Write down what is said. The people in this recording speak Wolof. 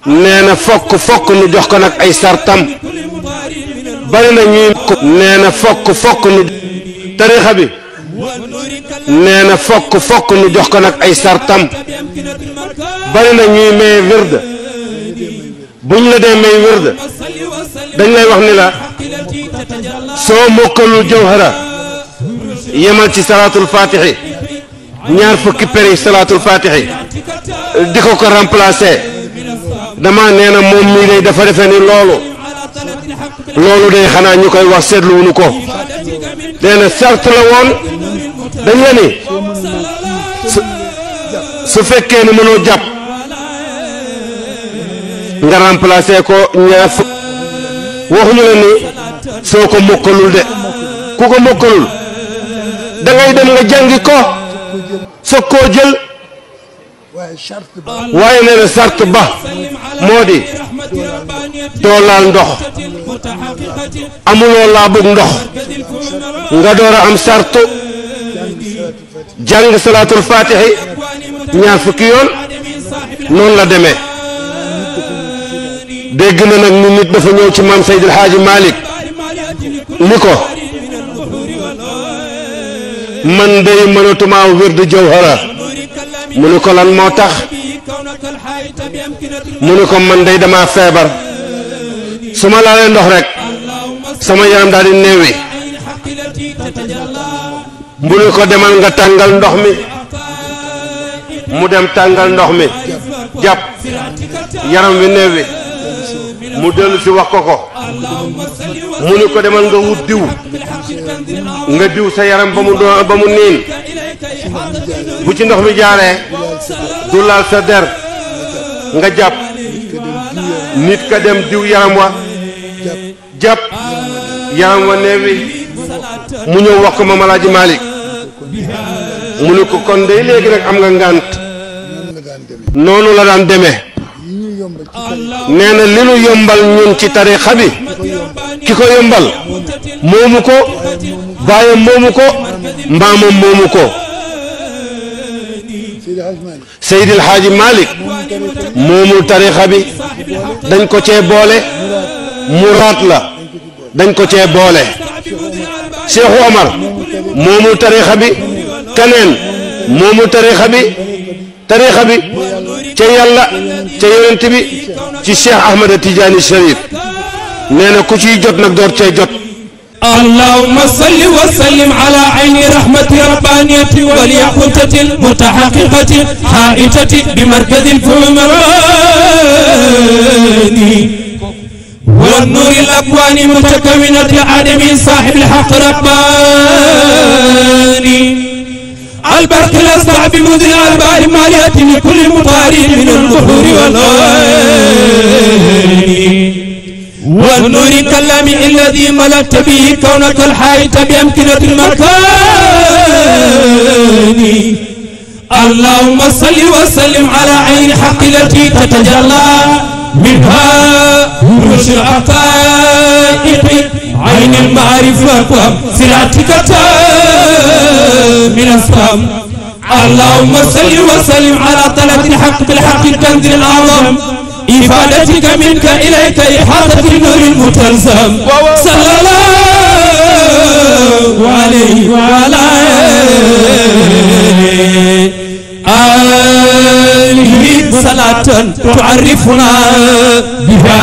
nee na fokk nu jox ko nag ay sartam bari na ñuy nee na fokk nu tarixa bi nee na fokk nu jox ko nag ay sartam bari na ñuy may wird buñ la dee may wird dañ lay wax ni la soo mokkalul jawhara yemal ci salaatul fatixi ñaar fukki peri salaatul fatixi di ko remplacer dama nee na moom mii day dafa defee ni loolu day xanaa ñu koy wax seetluwuñu ko nee na sart la woon dañ la ni su fekkee ni mënoo jàpp nga remplacer ko ñaar fukk waxuñu la ni soo ko mokkalul de ku ko mokkalul da ngay dem nga jàngi ko soog koo jël waaye nee na sart ba moo di doo laal ndox amuloo laabug ndox nga door a am sartu jàng salaatul fatixi ñaar fukki yoon noonu la demee dégg na nag ni nit dafa ñëw ci maam Seydil Haaji Malick ni ko man day mënatuma wird jawhara mu ni ko lan moo tax mu ni ko man day dama feebar su ma laalee ndox rek sama yaram daal di néewi mu ni ko demal nga tàngal ndox mi mu dem tàngal ndox mi jàpp yaram wi néewi mu dellu si wax ko mu ni ko demal nga wut diw nga diw sa yaram ba mu niin bu ci ndox mi jaaree du laal sa der nga jàpp nit ka dem diw yaram wa jàpp yaram wa neewi mu ñëw wax ko Maam Alaaji Malick mu ni ko kon day léegi nag am nga ngànt noonu la daan demee nee na li nu yombal ñun ci tarixa bi ki ko yombal moomu ko baayam moomu ko mbaamam moomu ko Seydil Haaji Malick moomul tarixa bi dañ ko cee boole muraat la dañ ko cee boole Cheikh Omar moomul tarixa bi kaneen moomul tarixa bi ca yàlla ca yonent bi ci Cheikh Ahmad Tidiane Cherif nee na ku ciy jot nag door cee jot اللهم صل وسلم على عين رحمة ربانية واليقظة المتحققة حائطة بمركز الفمران والنور الأكوان متكونة عدم صاحب الحق رباني البرق الأصبع بمذن البار مالية لكل مطارد من الظهور والغاني والنور كلام الذي ملأت به كونك الحائط بأمكنة المكان اللهم صل وسلم على عين حق التي تتجلى منها روش الحقائق عين المعرفة صراطك من الصام اللهم صل وسلم على طلب الحق بالحق الكنز الأعظم إفادتك منك إليك إحاطة النور المتلزم صلى الله عليه وعلى آله صلاة تعرفنا بها